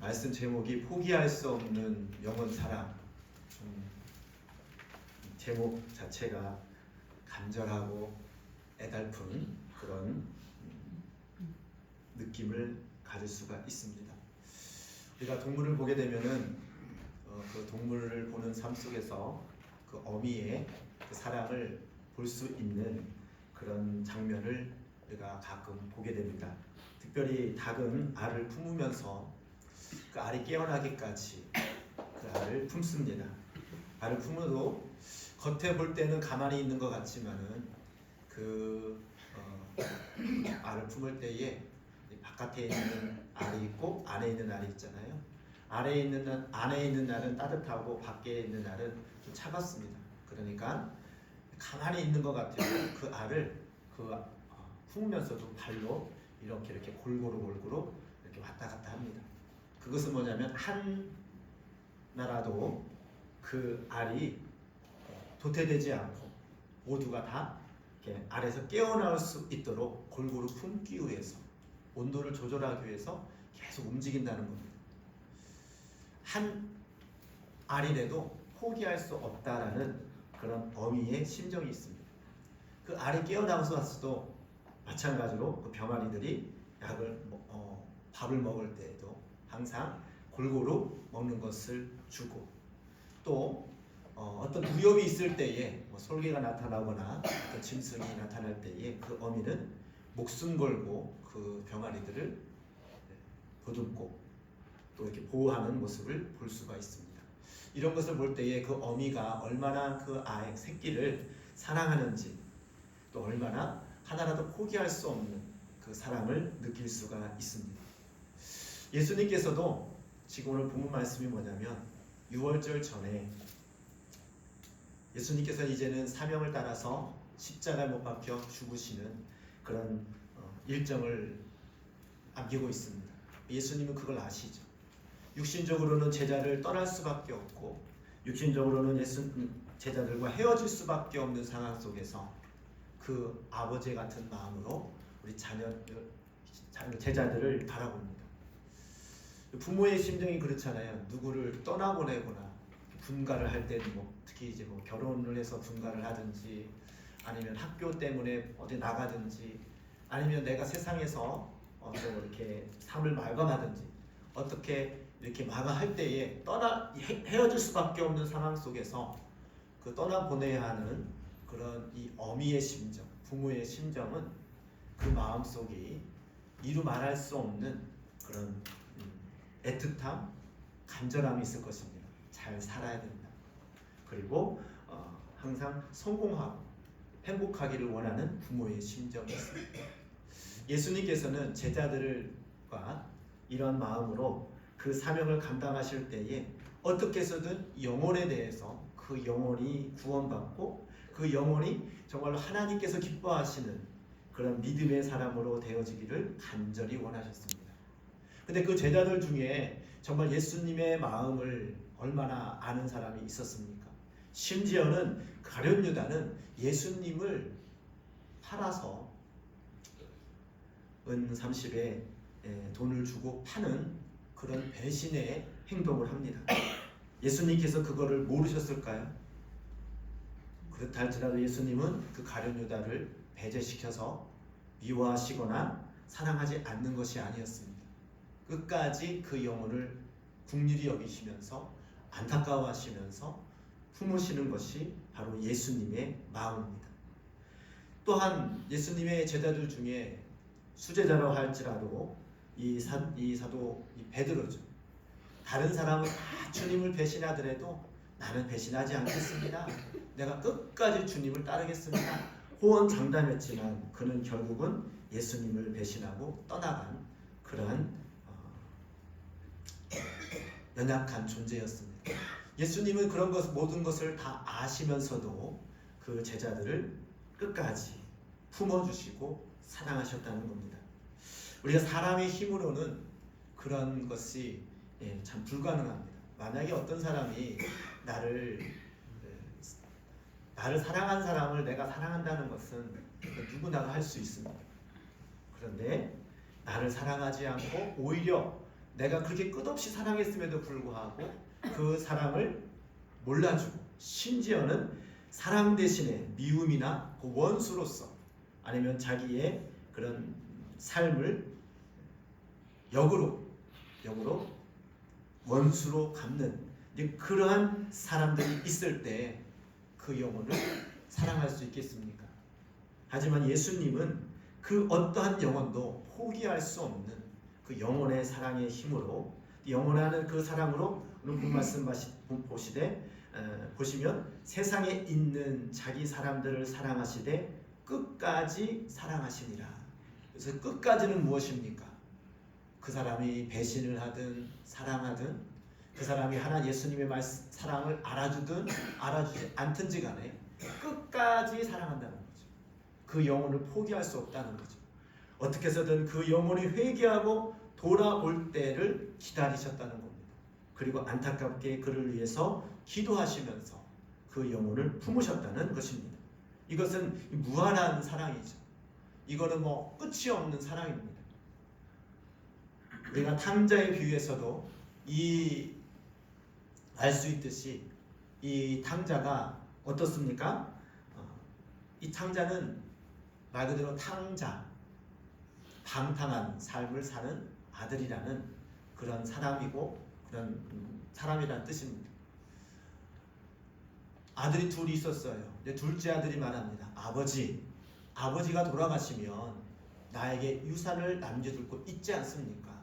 말씀 제목이 포기할 수 없는 영원 사랑. 제목 자체가 간절하고 애달픈 그런 느낌을 가질 수가 있습니다. 우리가 동물을 보게 되면은 그 동물을 보는 삶 속에서 그 어미의 그 사랑을 볼 수 있는 그런 장면을 우리가 가끔 보게 됩니다. 특별히 닭은 알을 품으면서 그 알이 깨어나기까지 그 알을 품습니다. 알을 품어도 겉에 볼 때는 가만히 있는 것 같지만은 알을 품을 때에 바깥에 있는 알이 있고 안에 있는 알이 있잖아요. 안에 있는 알은 따뜻하고 밖에 있는 알은 좀 차갑습니다. 그러니까 가만히 있는 것 같아요. 그 알을 품으면서도 발로 이렇게 골고루 이렇게 왔다 갔다 합니다. 그것은 뭐냐면 한 나라도 그 알이 도태되지 않고 모두가 다 이렇게 알에서 깨어나올 수 있도록 골고루 품기 위해서, 온도를 조절하기 위해서 계속 움직인다는 겁니다. 한 알이라도 포기할 수 없다라는 그런 어미의 심정이 있습니다. 그 알이 깨어나서 왔어도 마찬가지로 그 병아리들이 밥을 먹을 때에도 항상 골고루 먹는 것을 주고, 또 어떤 위협이 있을 때에 솔개가 나타나거나 어떤 짐승이 나타날 때에 그 어미는 목숨 걸고 그 병아리들을 보듬고 또 이렇게 보호하는 모습을 볼 수가 있습니다. 이런 것을 볼 때에 그 어미가 얼마나 그 아이 새끼를 사랑하는지, 또 얼마나 하나라도 포기할 수 없는 그 사랑을 느낄 수가 있습니다. 예수님께서도 지금 오늘 본문 말씀이 뭐냐면 유월절 전에 예수님께서 이제는 사명을 따라서 십자가에 못 박혀 죽으시는 그런 일정을 남기고 있습니다. 예수님은 그걸 아시죠. 육신적으로는 제자를 떠날 수밖에 없고 육신적으로는 제자들과 헤어질 수밖에 없는 상황 속에서 그 아버지 같은 마음으로 우리 제자들을 바라봅니다. 부모의 심정이 그렇잖아요. 누구를 떠나보내거나 분가를 할 때는 특히 이제 결혼을 해서 분가를 하든지, 아니면 학교 때문에 어디 나가든지, 아니면 내가 세상에서 이렇게 삶을 마감하든지, 어떻게 이렇게 마감할 때에 헤어질 수밖에 없는 상황 속에서 그 떠나보내야 하는 그런 이 어미의 심정, 부모의 심정은 그 마음속이 이루 말할 수 없는 그런 애틋함, 간절함이 있을 것입니다. 잘 살아야 된다. 그리고 항상 성공하고 행복하기를 원하는 부모의 심정이 있습니다. 예수님께서는 제자들과 이런 마음으로 그 사명을 감당하실 때에 어떻게 해서든 영혼에 대해서 그 영혼이 구원받고 그 영혼이 정말로 하나님께서 기뻐하시는 그런 믿음의 사람으로 되어지기를 간절히 원하셨습니다. 근데 그 제자들 중에 정말 예수님의 마음을 얼마나 아는 사람이 있었습니까? 심지어는 가룟 유다는 예수님을 팔아서 은 30에 돈을 주고 파는 그런 배신의 행동을 합니다. 예수님께서 그거를 모르셨을까요? 그렇다 할지라도 예수님은 그 가룟 유다를 배제시켜서 미워하시거나 사랑하지 않는 것이 아니었습니다. 끝까지 그 영혼을 긍휼히 여기시면서 안타까워하시면서 품으시는 것이 바로 예수님의 마음입니다. 또한 예수님의 제자들 중에 수제자라고 할지라도 이 사도 베드로죠. 다른 사람은 다 주님을 배신하더라도 나는 배신하지 않겠습니다. 내가 끝까지 주님을 따르겠습니다. 호언장담했지만 그는 결국은 예수님을 배신하고 떠나간 그러한 연약한 존재였습니다. 예수님은 그런 모든 것을 다 아시면서도 그 제자들을 끝까지 품어주시고 사랑하셨다는 겁니다. 우리가 사람의 힘으로는 그런 것이 참 불가능합니다. 만약에 어떤 사람이 나를 사랑한 사람을 내가 사랑한다는 것은 누구나가 할 수 있습니다. 그런데 나를 사랑하지 않고 오히려 내가 그렇게 끝없이 사랑했음에도 불구하고 그 사랑을 몰라주고 심지어는 사랑 대신에 미움이나 그 원수로서 아니면 자기의 그런 삶을 역으로 원수로 갚는 그러한 사람들이 있을 때 그 영혼을 사랑할 수 있겠습니까? 하지만 예수님은 그 어떠한 영혼도 포기할 수 없는 그 영혼의 사랑의 힘으로 영원하는 그 사랑으로 오늘 본 말씀 보시면 세상에 있는 자기 사람들을 사랑하시되 끝까지 사랑하시니라. 그래서 끝까지는 무엇입니까? 그 사람이 배신을 하든 사랑하든 그 사람이 하나 예수님의 사랑을 알아주든 알아주지 않든지 간에 끝까지 사랑한다는 거죠. 그 영혼을 포기할 수 없다는 거죠. 어떻게 해서든 그 영혼이 회개하고 돌아올 때를 기다리셨다는 겁니다. 그리고 안타깝게 그를 위해서 기도하시면서 그 영혼을 품으셨다는 것입니다. 이것은 무한한 사랑이죠. 이거는 끝이 없는 사랑입니다. 우리가 탕자의 비유에서도 알 수 있듯이 이 탕자가 어떻습니까? 이 탕자는 말 그대로 탕자, 방탕한 삶을 사는 아들이라는 그런 사람이고 그런 사람이라는 뜻입니다. 아들이 둘이 있었어요. 근데 둘째 아들이 말합니다. 아버지가 돌아가시면 나에게 유산을 남겨둘 것 있지 않습니까?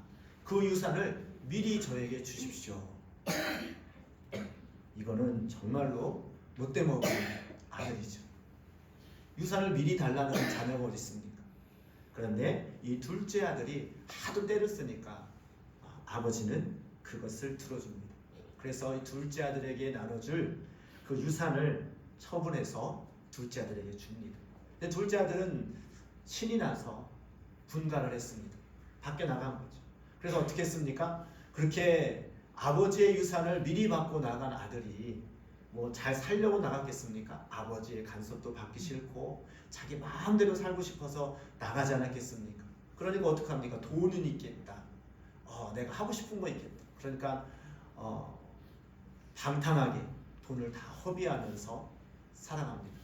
그 유산을 미리 저에게 주십시오. 이거는 정말로 못돼 먹은 아들이죠. 유산을 미리 달라는 자녀가 어디 있습니까? 그런데 이 둘째 아들이 하도 때를 쓰니까 아버지는 그것을 들어줍니다. 그래서 이 둘째 아들에게 나눠줄 그 유산을 처분해서 둘째 아들에게 줍니다. 근데 둘째 아들은 신이 나서 분가를 했습니다. 밖에 나간 거죠. 그래서 어떻게 했습니까? 그렇게 아버지의 유산을 미리 받고 나간 아들이 잘 살려고 나갔겠습니까? 아버지의 간섭도 받기 싫고 자기 마음대로 살고 싶어서 나가지 않았겠습니까? 그러니까 어떡합니까? 돈은 있겠다. 내가 하고 싶은 거 있겠다. 그러니까 방탕하게 돈을 다 허비하면서 살아갑니다.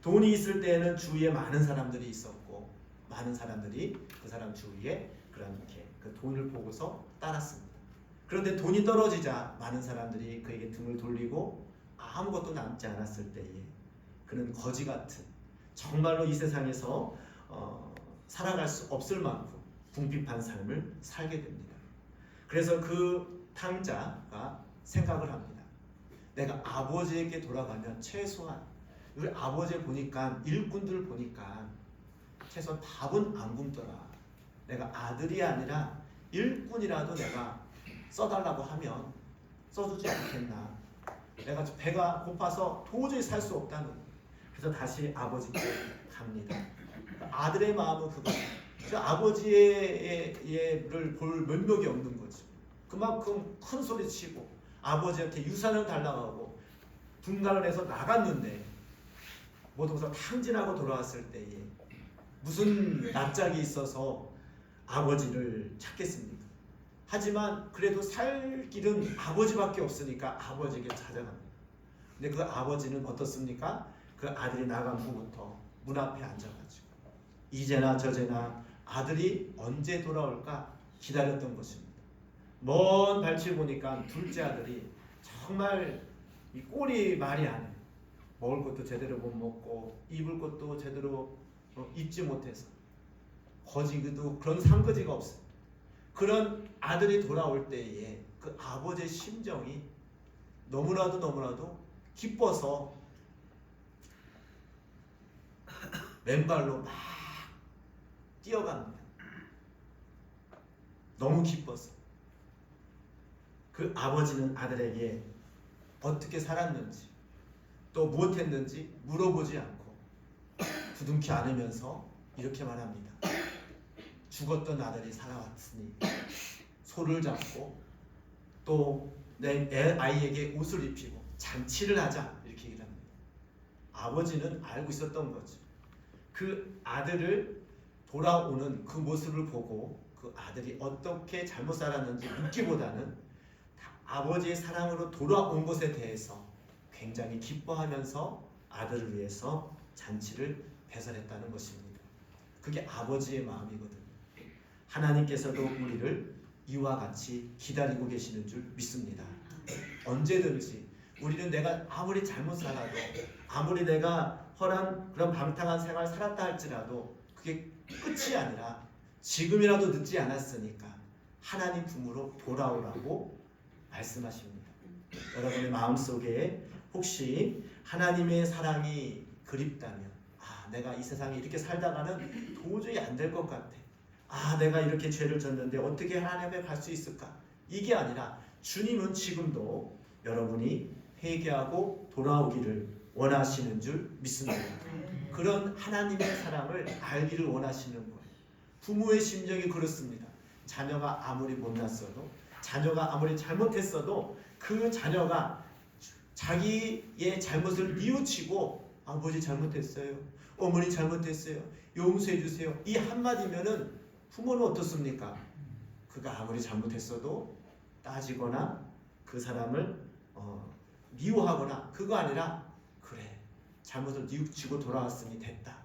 돈이 있을 때에는 주위에 많은 사람들이 있었고 많은 사람들이 그 사람 주위에 그렇게 그 돈을 보고서 따랐습니다. 그런데 돈이 떨어지자 많은 사람들이 그에게 등을 돌리고 아무것도 남지 않았을 때에 그는 거지 같은 정말로 이 세상에서 살아갈 수 없을 만큼 궁핍한 삶을 살게 됩니다. 그래서 그 탕자가 생각을 합니다. 내가 아버지에게 돌아가면 최소한 우리 아버지 보니까 일꾼들 보니까 최소한 밥은 안 굶더라. 내가 아들이 아니라 일꾼이라도 내가 써달라고 하면 써주지 않겠나. 내가 배가 고파서 도저히 살 수 없다는. 그래서 다시 아버지께 갑니다. 아들의 마음은 그거. 아버지를 볼 면목이 없는 거죠. 그만큼 큰 소리 치고 아버지한테 유산을 달라고 하고 분가를 해서 나갔는데 모두 탕진하고 돌아왔을 때에 무슨 납작이 있어서 아버지를 찾겠습니까? 하지만 그래도 살 길은 아버지밖에 없으니까 아버지에게 찾아갑니다. 근데 그 아버지는 어떻습니까? 그 아들이 나간 후부터 문 앞에 앉아가지고 이제나 저제나 아들이 언제 돌아올까 기다렸던 것입니다. 먼 발치 보니까 둘째 아들이 정말 이 꼴이 말이 안 해요. 먹을 것도 제대로 못 먹고 입을 것도 제대로 입지 못해서 거지기도 그런 상거지가 없어요. 그런 아들이 돌아올 때에 그 아버지의 심정이 너무나도 기뻐서 맨발로 막 뛰어갑니다. 너무 기뻐서. 그 아버지는 아들에게 어떻게 살았는지 또 무엇했는지 물어보지 않고 부둥키 안으면서 이렇게 말합니다. 죽었던 아들이 살아왔으니 소를 잡고 또 내 아이에게 옷을 입히고 잔치를 하자 이렇게 얘기를 합니다. 아버지는 알고 있었던 거죠. 그 아들을 돌아오는 그 모습을 보고 그 아들이 어떻게 잘못 살았는지 묻기보다는 아버지의 사랑으로 돌아온 것에 대해서 굉장히 기뻐하면서 아들을 위해서 잔치를 배설했다는 것입니다. 그게 아버지의 마음이거든요. 하나님께서도 우리를 이와 같이 기다리고 계시는 줄 믿습니다. 언제든지 우리는 내가 아무리 잘못 살아도, 아무리 내가 허란 그런 방탕한 생활을 살았다 할지라도 그게 끝이 아니라 지금이라도 늦지 않았으니까 하나님 품으로 돌아오라고 말씀하십니다. 여러분의 마음속에 혹시 하나님의 사랑이 그립다면, 내가 이 세상에 이렇게 살다가는 도저히 안 될 것 같아. 내가 이렇게 죄를 졌는데 어떻게 하나님 앞에 갈 수 있을까? 이게 아니라 주님은 지금도 여러분이 회개하고 돌아오기를 원하시는 줄 믿습니다. 그런 하나님의 사랑을 알기를 원하시는 거예요. 부모의 심정이 그렇습니다. 자녀가 아무리 못났어도, 자녀가 아무리 잘못했어도 그 자녀가 자기의 잘못을 뉘우치고 아버지 잘못했어요, 어머니 잘못했어요, 용서해 주세요, 이 한마디면은 부모는 어떻습니까? 그가 아무리 잘못했어도 따지거나 그 사람을 미워하거나, 그거 아니라 그래, 잘못을 뉘우치고 돌아왔으니 됐다,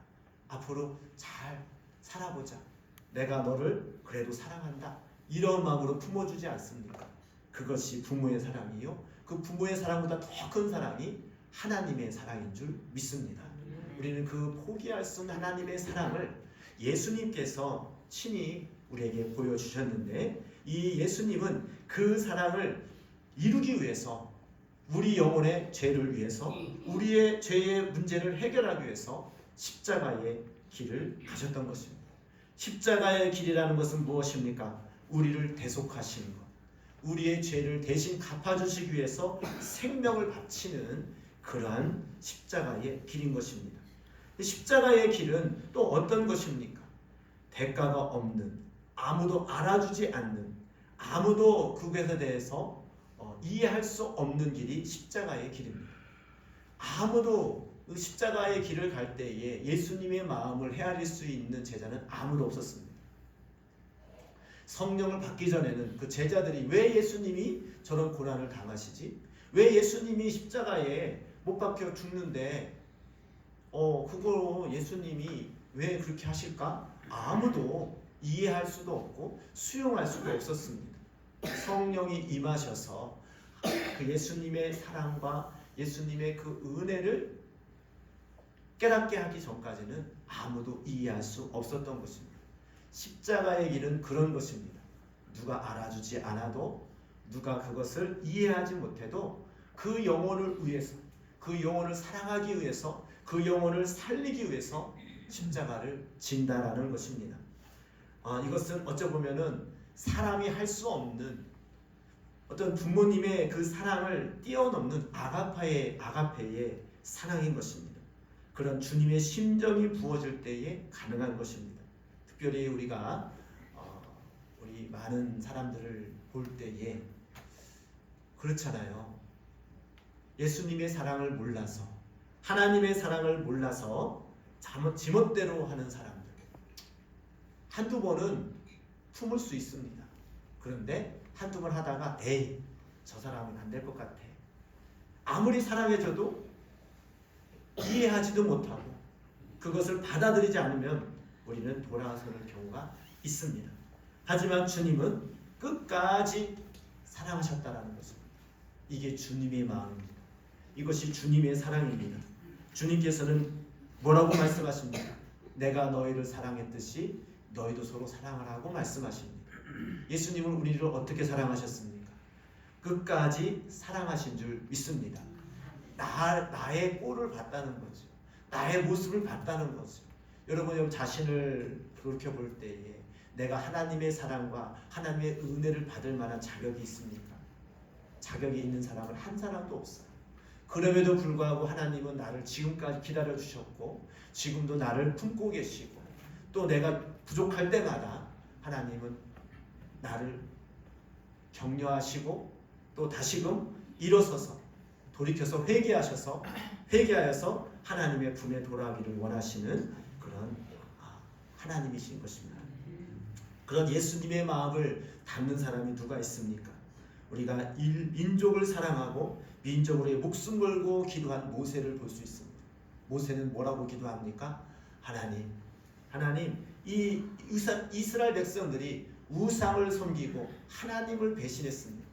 앞으로 잘 살아보자, 내가 너를 그래도 사랑한다, 이런 마음으로 품어주지 않습니까? 그것이 부모의 사랑이요, 그 부모의 사랑보다 더 큰 사랑이 하나님의 사랑인 줄 믿습니다. 우리는 그 포기할 수 없는 하나님의 사랑을 예수님께서 친히 우리에게 보여주셨는데, 이 예수님은 그 사랑을 이루기 위해서, 우리 영혼의 죄를 위해서, 우리의 죄의 문제를 해결하기 위해서 십자가의 길을 가셨던 것입니다. 십자가의 길이라는 것은 무엇입니까? 우리를 대속하시는 것, 우리의 죄를 대신 갚아주시기 위해서 생명을 바치는 그러한 십자가의 길인 것입니다. 십자가의 길은 또 어떤 것입니까? 대가가 없는, 아무도 알아주지 않는, 아무도 그것에 대해서 이해할 수 없는 길이 십자가의 길입니다. 아무도 그 십자가의 길을 갈 때에 예수님의 마음을 헤아릴 수 있는 제자는 아무도 없었습니다. 성령을 받기 전에는 그 제자들이 왜 예수님이 저런 고난을 당하시지? 왜 예수님이 십자가에 못 박혀 죽는데 그거 예수님이 왜 그렇게 하실까? 아무도 이해할 수도 없고 수용할 수도 없었습니다. 성령이 임하셔서 그 예수님의 사랑과 예수님의 그 은혜를 깨닫게 하기 전까지는 아무도 이해할 수 없었던 것입니다. 십자가의 길은 그런 것입니다. 누가 알아주지 않아도, 누가 그것을 이해하지 못해도 그 영혼을 위해서, 그 영혼을 사랑하기 위해서, 그 영혼을 살리기 위해서 십자가를 진다라는 것입니다. 이것은 어찌 보면은 사람이 할 수 없는 어떤 부모님의 그 사랑을 뛰어넘는 아가페의 사랑인 것입니다. 그런 주님의 심정이 부어질 때에 가능한 것입니다. 특별히 우리가 우리 많은 사람들을 볼 때에 그렇잖아요. 예수님의 사랑을 몰라서, 하나님의 사랑을 몰라서 지멋대로 하는 사람들 한두 번은 품을 수 있습니다. 그런데 한두 번 하다가 에이, 저 사람은 안 될 것 같아, 아무리 사랑해줘도 이해하지도 못하고 그것을 받아들이지 않으면 우리는 돌아서는 경우가 있습니다. 하지만 주님은 끝까지 사랑하셨다라는 것입니다. 이게 주님의 마음입니다. 이것이 주님의 사랑입니다. 주님께서는 뭐라고 말씀하십니까? 내가 너희를 사랑했듯이 너희도 서로 사랑하라고 말씀하십니다. 예수님은 우리를 어떻게 사랑하셨습니까? 끝까지 사랑하신 줄 믿습니다. 나의 꼴을 봤다는 거죠. 나의 모습을 봤다는 거죠. 여러분 자신을 돌이켜볼 때에 내가 하나님의 사랑과 하나님의 은혜를 받을 만한 자격이 있습니까? 자격이 있는 사람은 한 사람도 없어요. 그럼에도 불구하고 하나님은 나를 지금까지 기다려주셨고 지금도 나를 품고 계시고, 또 내가 부족할 때마다 하나님은 나를 격려하시고 또 다시금 일어서서 돌이켜서 회개하여서 하나님의 품에 돌아가기를 원하시는 그런 하나님이신 것입니다. 그런 예수님의 마음을 담는 사람이 누가 있습니까? 우리가 민족을 사랑하고 민족으로 목숨 걸고 기도한 모세를 볼 수 있습니다. 모세는 뭐라고 기도합니까? 하나님, 이 이스라엘 백성들이 우상을 섬기고 하나님을 배신했습니다.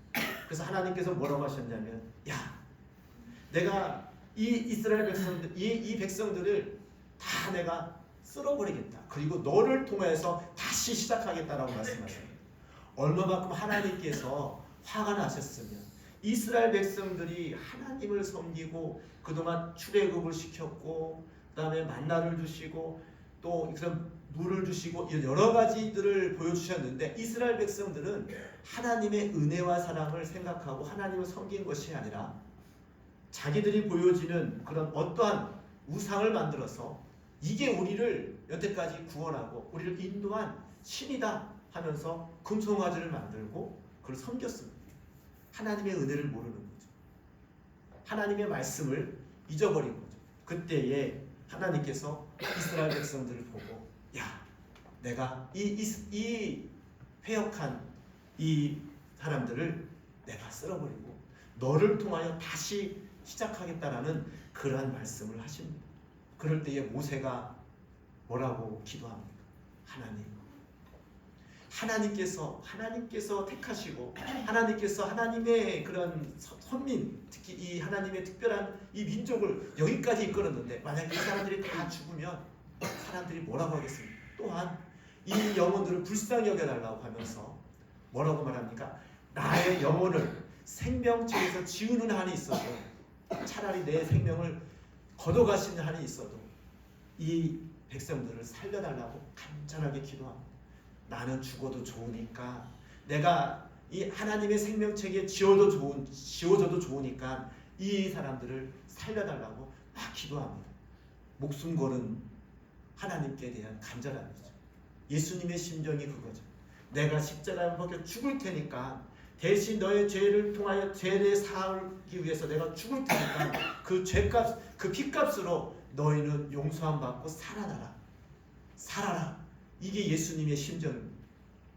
그래서 하나님께서 뭐라고 하셨냐면, 야, 내가 이 이스라엘 백성들, 이 백성들을 다 내가 쓸어버리겠다. 그리고 너를 통해서 다시 시작하겠다라고 말씀하십니다. 얼마만큼 하나님께서 화가 나셨으면 이스라엘 백성들이 하나님을 섬기고 그동안 출애굽을 시켰고 그 다음에 만나를 주시고 또 그런 물을 주시고 여러 가지들을 보여주셨는데 이스라엘 백성들은 하나님의 은혜와 사랑을 생각하고 하나님을 섬긴 것이 아니라 자기들이 보여지는 그런 어떠한 우상을 만들어서 이게 우리를 여태까지 구원하고 우리를 인도한 신이다 하면서 금송아지를 만들고 그걸 섬겼습니다. 하나님의 은혜를 모르는 거죠. 하나님의 말씀을 잊어버린 거죠. 그때에 하나님께서 이스라엘 백성들을 보고, 야, 내가 이 패역한 이 사람들을 내가 쓸어버리고 너를 통하여 다시 시작하겠다라는 그러한 말씀을 하십니다. 그럴 때에 모세가 뭐라고 기도합니까? 하나님께서 택하시고 하나님께서 하나님의 그런 선민, 특히 이 하나님의 특별한 이 민족을 여기까지 이끌었는데 만약에 이 사람들이 다 죽으면 사람들이 뭐라고 하겠습니까? 또한 이 영혼들을 불쌍히 여겨달라고 하면서 뭐라고 말합니까? 나의 영혼을 생명책에서 지우는 한이 있어도 차라리 내 생명을 걷어가시는 한이 있어도 이 백성들을 살려달라고 간절하게 기도합니다. 나는 죽어도 좋으니까, 내가 이 하나님의 생명책에 지워져도 좋으니까 이 사람들을 살려달라고 막 기도합니다. 목숨 거는 하나님께 대한 간절함이죠. 예수님의 심정이 그거죠. 내가 십자가에 박혀 죽을 테니까 대신 너의 죄를 통하여 죄를 사하기 위해서 내가 죽을 테니까 그 죄값, 그 피값으로 너희는 용서함 받고 살아라. 이게 예수님의 심정입니다.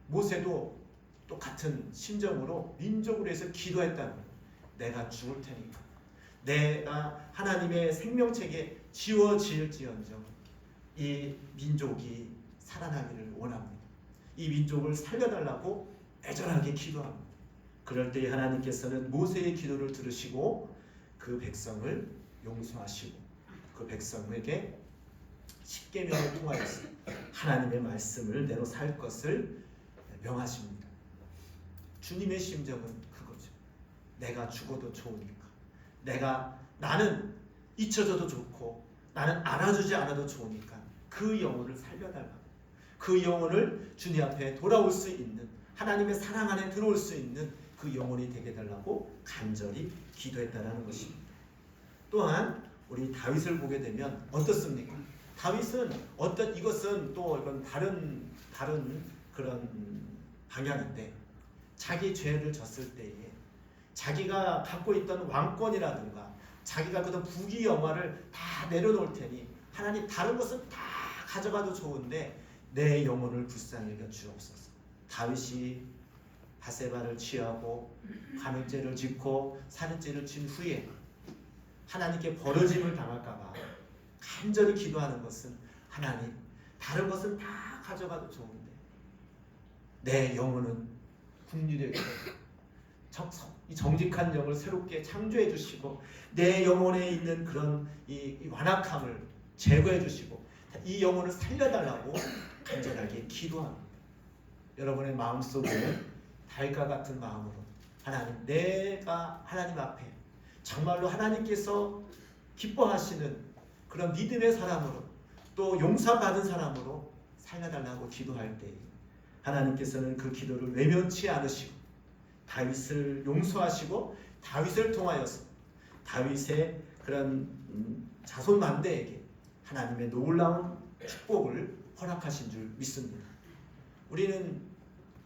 모세도 똑같은 심정으로 민족을 위해서 기도했다는 거예요. 내가 죽을 테니까 내가 하나님의 생명책에 지워질지언정 이 민족이 살아나기를 원합니다. 이 민족을 살려달라고 애절하게 기도합니다. 그럴 때 하나님께서는 모세의 기도를 들으시고 그 백성을 용서하시고 그 백성에게 십계명을 통하여서 하나님의 말씀을 내로 살 것을 명하십니다. 주님의 심정은 그거죠. 내가 죽어도 좋으니까, 나는 잊혀져도 좋고 나는 안아주지 않아도 좋으니까 그 영혼을 살려달라고, 그 영혼을 주님 앞에 돌아올 수 있는, 하나님의 사랑 안에 들어올 수 있는 그 영혼이 되게 해달라고 간절히 기도했다라는 것입니다. 또한 우리 다윗을 보게 되면 어떻습니까? 다윗은 이것은 또 이건 다른 그런 방향인데, 자기 죄를 졌을 때에 자기가 갖고 있던 왕권이라든가 자기가 그런 부귀 영화를 다 내려놓을 테니 하나님 다른 것은 다 가져가도 좋은데 내 영혼을 불쌍히 여겨 주옵소서. 다윗이 바세바를 취하고 간음죄를 짓고 살인죄를 진 후에 하나님께 버려짐을 당할까봐 간절히 기도하는 것은, 하나님 다른 것은 다 가져가도 좋은데 내 영혼은 국률에게 이 정직한 영을 새롭게 창조해 주시고 내 영혼에 있는 그런 이 완악함을 제거해 주시고 이 영혼을 살려달라고 간절하게 기도합니다. 여러분의 마음속에 달과 같은 마음으로 하나님, 내가 하나님 앞에 정말로 하나님께서 기뻐하시는 그런 믿음의 사람으로 또 용서받은 사람으로 살려달라고 기도할 때 하나님께서는 그 기도를 외면치 않으시고 다윗을 용서하시고 다윗을 통하여서 다윗의 그런 자손 만대에게 하나님의 놀라운 축복을 허락하신 줄 믿습니다. 우리는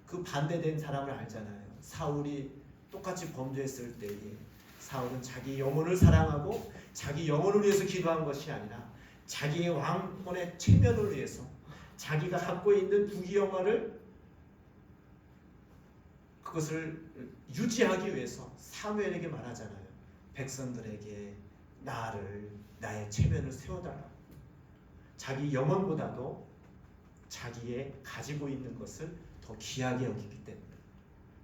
그 반대된 사람을 알잖아요. 사울이 똑같이 범죄했을 때에 사울은 자기 영혼을 사랑하고 자기 영혼을 위해서 기도한 것이 아니라 자기의 왕권의 체면을 위해서 자기가 갖고 있는 부귀영화를 그것을 유지하기 위해서 사무엘에게 말하잖아요. 백성들에게 나의 체면을 세워달라고. 자기 영혼보다도 자기의 가지고 있는 것을 더 귀하게 여기기 때문에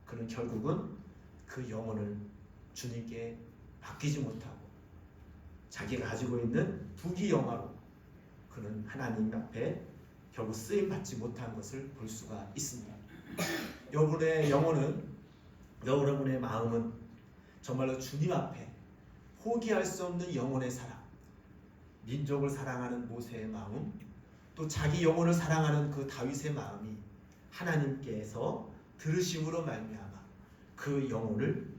그는 결국은 그 영혼을 주님께 맡기지 못하고 자기가 가지고 있는 부귀영화로 그는 하나님 앞에 결국 쓰임받지 못한 것을 볼 수가 있습니다. 여러분의 영혼은, 여러분의 마음은 정말로 주님 앞에 포기할 수 없는 영혼의 사랑, 민족을 사랑하는 모세의 마음, 또 자기 영혼을 사랑하는 그 다윗의 마음이 하나님께서 들으심으로 말미암아 그 영혼을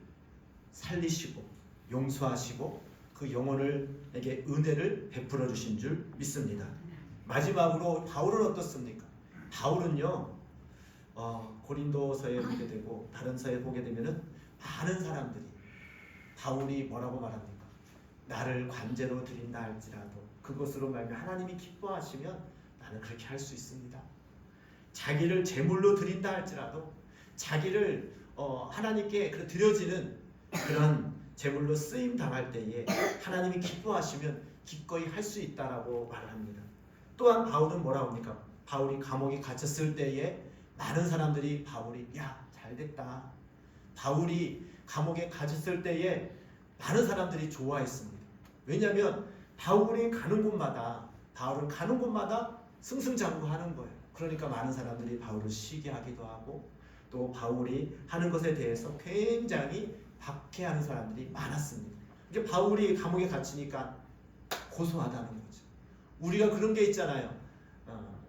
살리시고 용서하시고 그 영혼에게 은혜를 베풀어 주신 줄 믿습니다. 마지막으로 바울은 어떻습니까? 바울은요 고린도서에 보게 되고 다른 서에 보게 되면은 많은 사람들이 바울이 뭐라고 말합니까? 나를 관제로 드린다 할지라도 그것으로 말미암아 하나님이 기뻐하시면 나는 그렇게 할 수 있습니다. 자기를 제물로 드린다 할지라도 자기를 하나님께 드려지는 그런 제물로 쓰임 당할 때에 하나님이 기뻐하시면 기꺼이 할 수 있다라고 말을 합니다. 또한 바울은 뭐라고 합니까? 바울이 감옥에 갇혔을 때에 많은 사람들이 바울이 야 잘됐다. 바울이 감옥에 갇혔을 때에 많은 사람들이 좋아했습니다. 왜냐하면 바울은 가는 곳마다 승승장구하는 거예요. 그러니까 많은 사람들이 바울을 시기하기도 하고 또 바울이 하는 것에 대해서 굉장히 박해하는 사람들이 많았습니다. 이게 바울이 감옥에 갇히니까 고소하다는 거죠. 우리가 그런 게 있잖아요.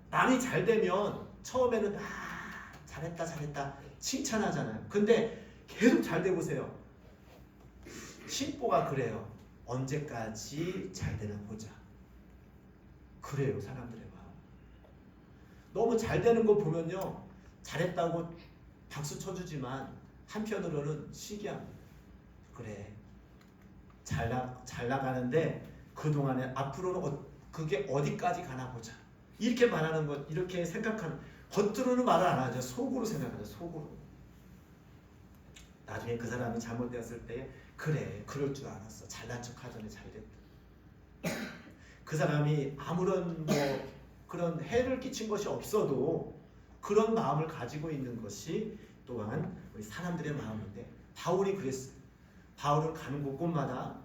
남이 잘 되면 처음에는 잘했다 칭찬하잖아요. 근데 계속 잘 돼 보세요. 신보가 그래요. 언제까지 잘 되나 보자. 그래요, 사람들의 마음. 너무 잘 되는 거 보면요, 잘했다고 박수 쳐주지만 한편으로는 시기합니다. 그래, 잘 나가는데 그동안에 앞으로는 그게 어디까지 가나 보자. 이렇게 말하는 것, 이렇게 생각하는, 겉으로는 말을 안 하죠. 속으로 생각하죠. 속으로. 나중에 그 사람이 잘못되었을 때 그래, 그럴 줄 알았어. 잘난 척 하더니 잘됐다. 그 사람이 아무런 그런 해를 끼친 것이 없어도 그런 마음을 가지고 있는 것이 또한 우리 사람들의 마음인데 바울이 그랬어요. 바울은 가는 곳곳마다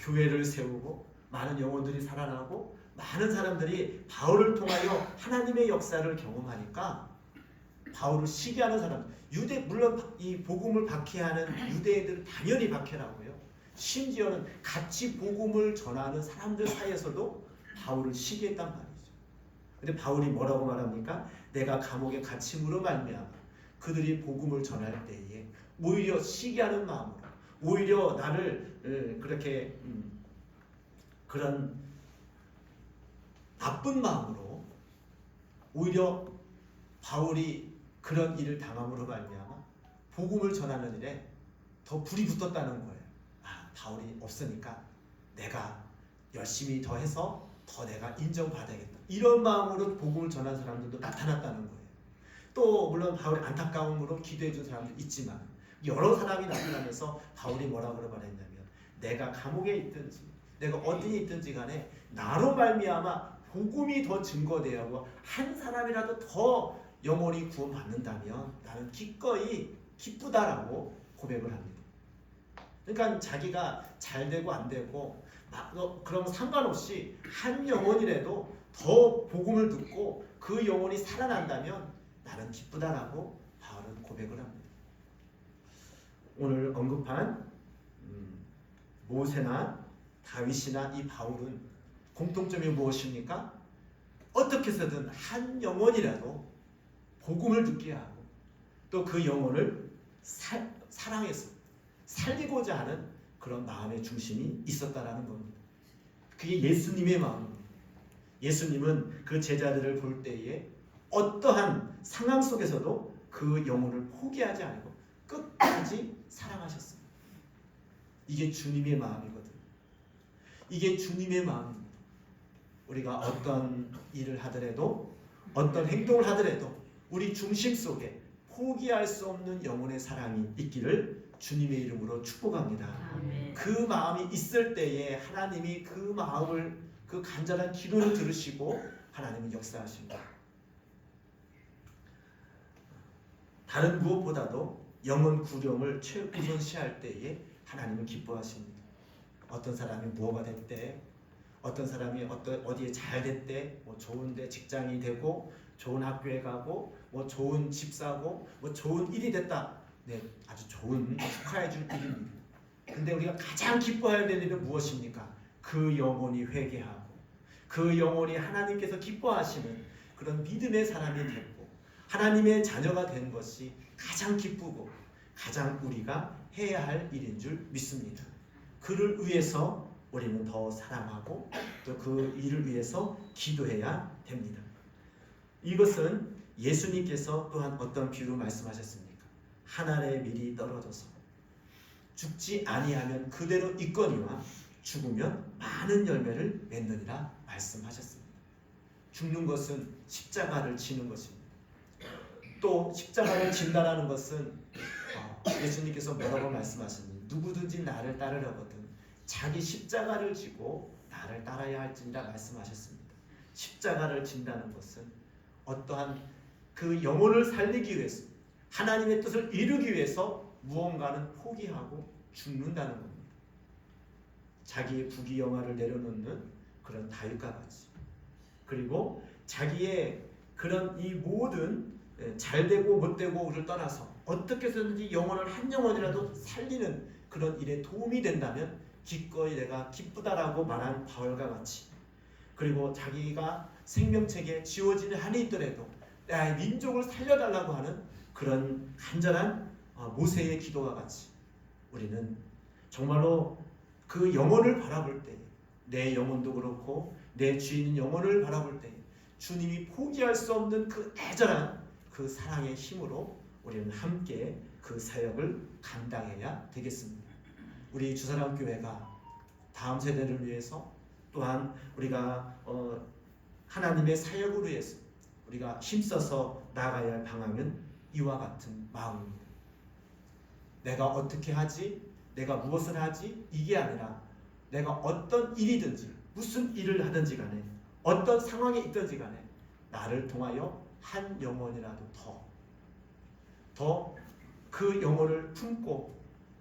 교회를 세우고 많은 영혼들이 살아나고 많은 사람들이 바울을 통하여 하나님의 역사를 경험하니까 바울을 시기하는 사람, 물론 이 복음을 박해하는 유대인들은 당연히 박해라고 해요. 심지어는 같이 복음을 전하는 사람들 사이에서도 바울을 시기했단 말이죠. 근데 바울이 뭐라고 말합니까? 내가 감옥에 갇힘으로 말미암아 그들이 복음을 전할 때에 오히려 시기하는 마음으로, 오히려 나를 그렇게 그런 나쁜 마음으로, 오히려 바울이 그런 일을 당함으로 말미암아 복음을 전하는 일에 더 불이 붙었다는 거예요. 바울이 없으니까 내가 열심히 더 해서 더 내가 인정받아야겠다. 이런 마음으로 복음을 전하는 사람들도 나타났다는 거예요. 또 물론 바울의 안타까움으로 기도해 준 사람도 있지만 여러 사람이 나타나면서 바울이 뭐라고 말했냐면 내가 감옥에 있든지 내가 어디에 있든지 간에 나로 말미암아 복음이 더 증거되고 한 사람이라도 더 영혼이 구원받는다면 나는 기꺼이 기쁘다라고 고백을 합니다. 그러니까 자기가 잘 되고 안 되고 그럼 상관없이 한 영혼이라도 더 복음을 듣고 그 영혼이 살아난다면 나는 기쁘다라고 바울은 고백을 합니다. 오늘 언급한 모세나 다윗이나 이 바울은 공통점이 무엇입니까? 어떻게 해서든 한 영혼이라도 복음을 듣게 하고 또 그 영혼을 사랑해서 살리고자 하는 그런 마음의 중심이 있었다라는 겁니다. 그게 예수님의 마음입니다. 예수님은 그 제자들을 볼 때에 어떠한 상황 속에서도 그 영혼을 포기하지 않고 끝까지 사랑하셨습니다. 이게 주님의 마음이거든요. 이게 주님의 마음입니다. 우리가 어떤 일을 하더라도 어떤 행동을 하더라도 우리 중심 속에 포기할 수 없는 영혼의 사랑이 있기를 주님의 이름으로 축복합니다. 아멘. 그 마음이 있을 때에 하나님이 그 마음을, 그 간절한 기도를 들으시고 하나님은 역사하십니다. 다른 무엇보다도 영혼 구령을 최우선시할 때에 하나님은 기뻐하십니다. 어떤 사람이 무엇가 됐대, 어떤 사람이 어디에 잘 됐대, 뭐 좋은데 직장이 되고 좋은 학교에 가고 뭐 좋은 집 사고 뭐 좋은 일이 됐다. 네, 아주 좋은 축하해 줄 일입니다. 근데 우리가 가장 기뻐해야 될 일은 무엇입니까? 그 영혼이 회개하고 그 영혼이 하나님께서 기뻐하시는 그런 믿음의 사람이 됐고 하나님의 자녀가 된 것이 가장 기쁘고 가장 우리가 해야 할 일인 줄 믿습니다. 그를 위해서 우리는 더 사랑하고 또 그 일을 위해서 기도해야 됩니다. 이것은 예수님께서 또한 어떤 비유로 말씀하셨습니까? 한 알의 밀이 떨어져서 죽지 아니하면 그대로 있거니와 죽으면 많은 열매를 맺느니라 말씀하셨습니다. 죽는 것은 십자가를 지는 것입니다. 또 십자가를 진다라는 것은 예수님께서 뭐라고 말씀하셨니? 누구든지 나를 따르려거든 자기 십자가를 지고 나를 따라야 할지니라 말씀하셨습니다. 십자가를 진다는 것은 어떠한 그 영혼을 살리기 위해서 하나님의 뜻을 이루기 위해서 무언가는 포기하고 죽는다는 겁니다. 자기의 부귀영화를 내려놓는 그런 다윗과 같이, 그리고 자기의 그런 이 모든 잘되고 못되고를 떠나서 어떻게 해서든지 영혼을 한 영혼이라도 살리는 그런 일에 도움이 된다면 기꺼이 내가 기쁘다라고 말한 바울과 같이, 그리고 자기가 생명책에 지워지는 한이 있더라도 나의 민족을 살려달라고 하는 그런 간절한 모세의 기도와 같이 우리는 정말로 그 영혼을 바라볼 때, 내 영혼도 그렇고 내 주인인 영혼을 바라볼 때 주님이 포기할 수 없는 그 애절한 그 사랑의 힘으로 우리는 함께 그 사역을 감당해야 되겠습니다. 우리 주사랑교회가 다음 세대를 위해서 또한 우리가 하나님의 사역을 위해서 우리가 힘써서 나아가야 할 방향은 이와 같은 마음입니다. 내가 어떻게 하지? 내가 무엇을 하지? 이게 아니라 내가 어떤 일이든지 무슨 일을 하든지 간에 어떤 상황에 있든지 간에 나를 통하여 한 영혼이라도 더 그 영혼을 품고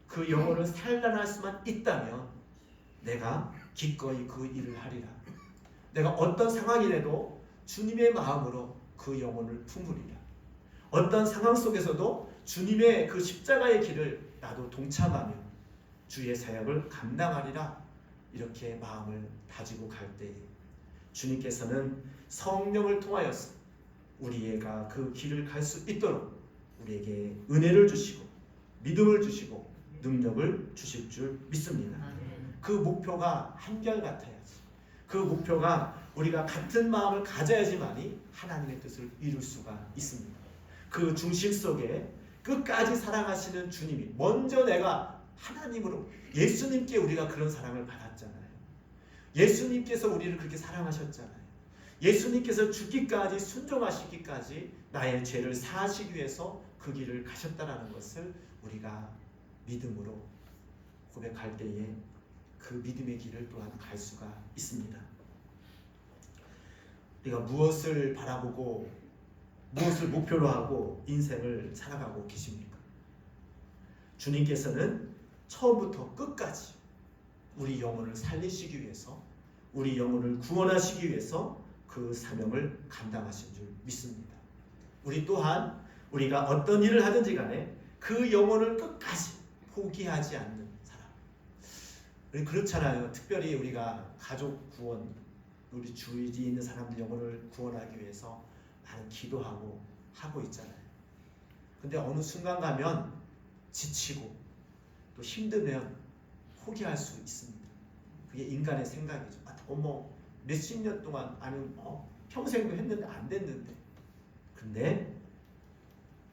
그 영혼을 살려낼 수만 있다면 내가 기꺼이 그 일을 하리라. 내가 어떤 상황이라도 주님의 마음으로 그 영혼을 품으리라. 어떤 상황 속에서도 주님의 그 십자가의 길을 나도 동참하며 주의 사역을 감당하리라. 이렇게 마음을 다지고 갈 때에 주님께서는 성령을 통하여서 우리가 그 길을 갈 수 있도록 우리에게 은혜를 주시고 믿음을 주시고 능력을 주실 줄 믿습니다. 그 목표가 한결같아야지. 그 목표가 우리가 같은 마음을 가져야지만이 하나님의 뜻을 이룰 수가 있습니다. 그 중심 속에 끝까지 사랑하시는 주님이 먼저 내가 하나님으로 예수님께 우리가 그런 사랑을 받았잖아요. 예수님께서 우리를 그렇게 사랑하셨잖아요. 예수님께서 죽기까지 순종하시기까지 나의 죄를 사하시기 위해서 그 길을 가셨다라는 것을 우리가 믿음으로 고백할 때에 그 믿음의 길을 또한 갈 수가 있습니다. 우리가 무엇을 바라보고 무엇을 목표로 하고 인생을 살아가고 계십니까? 주님께서는 처음부터 끝까지 우리 영혼을 살리시기 위해서, 우리 영혼을 구원하시기 위해서 그 사명을 감당하신 줄 믿습니다. 우리 또한 우리가 어떤 일을 하든지 간에 그 영혼을 끝까지 포기하지 않는 사람. 우리 그렇잖아요. 특별히 우리가 가족 구원, 우리 주위에 있는 사람들 영혼을 구원하기 위해서 많은 기도하고 하고 있잖아요. 근데 어느 순간 가면 지치고 또 힘들면 포기할 수 있습니다. 그게 인간의 생각이죠. 몇십 년 동안 아니면 평생도 했는데 안 됐는데. 근데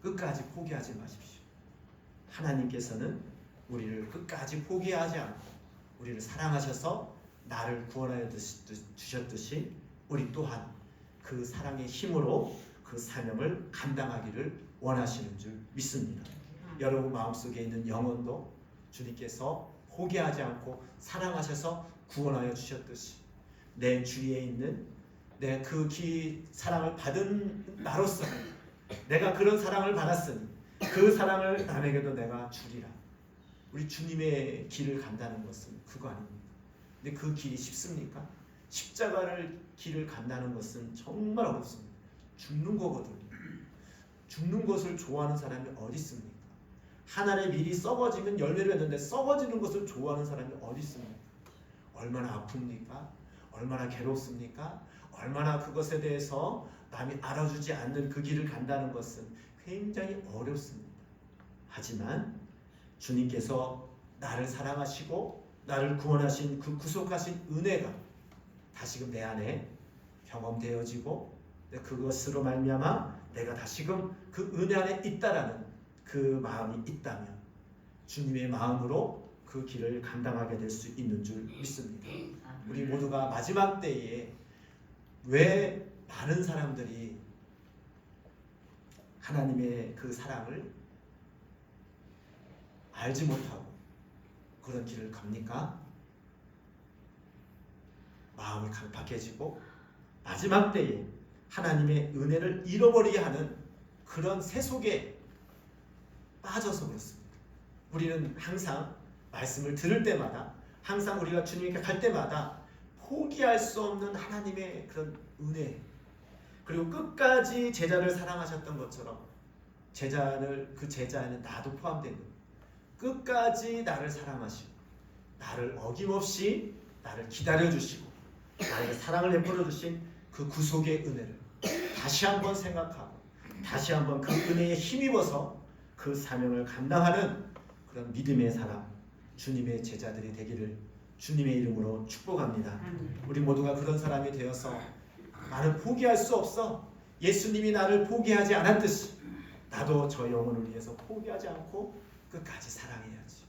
끝까지 포기하지 마십시오. 하나님께서는 우리를 끝까지 포기하지 않고 우리를 사랑하셔서 나를 구원하여 주셨듯이 우리 또한 그 사랑의 힘으로 그 사명을 감당하기를 원하시는 줄 믿습니다. 여러분 마음속에 있는 영혼도 주님께서 포기하지 않고 사랑하셔서 구원하여 주셨듯이 내 주위에 있는 내 그 사랑을 받은 나로서 내가 그런 사랑을 받았으니 그 사랑을 남에게도 내가 주리라. 우리 주님의 길을 간다는 것은 그거 아닙니까? 근데 그 길이 쉽습니까? 십자가를 길을 간다는 것은 정말 어렵습니다. 죽는 거거든요. 죽는 것을 좋아하는 사람이 어디 있습니까? 한 알의 밀이 썩어지면 열매를 맺는데 썩어지는 것을 좋아하는 사람이 어디 있습니까? 얼마나 아픕니까? 얼마나 괴롭습니까? 얼마나 그것에 대해서 남이 알아주지 않는 그 길을 간다는 것은 굉장히 어렵습니다. 하지만 주님께서 나를 사랑하시고 나를 구원하신 그 구속하신 은혜가 다시금 내 안에 경험되어지고 그것으로 말미암아 내가 다시금 그 은혜 안에 있다라는 그 마음이 있다면 주님의 마음으로 그 길을 감당하게 될 수 있는 줄 믿습니다. 우리 모두가 마지막 때에 왜 많은 사람들이 하나님의 그 사랑을 알지 못하고 그런 길을 갑니까? 마음이 강팍해지고 마지막 때에 하나님의 은혜를 잃어버리게 하는 그런 새 속에 빠져서 그렇습니다. 우리는 항상 말씀을 들을 때마다 항상 우리가 주님께 갈 때마다 포기할 수 없는 하나님의 그런 은혜 그리고 끝까지 제자를 사랑하셨던 것처럼 그 제자에는 나도 포함된 것 끝까지 나를 사랑하시고 나를 어김없이 나를 기다려주시고 나에게 사랑을 베풀어 주신 그 구속의 은혜를 다시 한번 생각하고 다시 한번 그 은혜에 힘입어서 그 사명을 감당하는 그런 믿음의 사람 주님의 제자들이 되기를 주님의 이름으로 축복합니다. 우리 모두가 그런 사람이 되어서 나는 포기할 수 없어 예수님이 나를 포기하지 않았듯이 나도 저 영혼을 위해서 포기하지 않고 끝까지 사랑해야지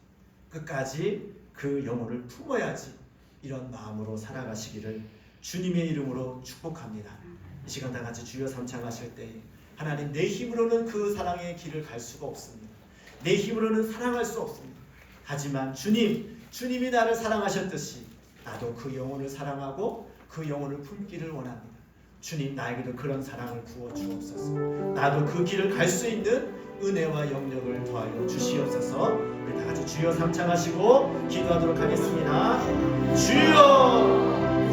끝까지 그 영혼을 품어야지 이런 마음으로 살아가시기를 주님의 이름으로 축복합니다. 이 시간 다 같이 주여 삼창하실 때 하나님 내 힘으로는 그 사랑의 길을 갈 수가 없습니다. 내 힘으로는 사랑할 수 없습니다. 하지만 주님이 나를 사랑하셨듯이 나도 그 영혼을 사랑하고 그 영혼을 품기를 원합니다. 주님 나에게도 그런 사랑을 부어 주옵소서. 나도 그 길을 갈 수 있는 은혜와 영력을 더하여 주시옵소서. 우리 다 같이 주여 삼창하시고 기도하도록 하겠습니다. 주여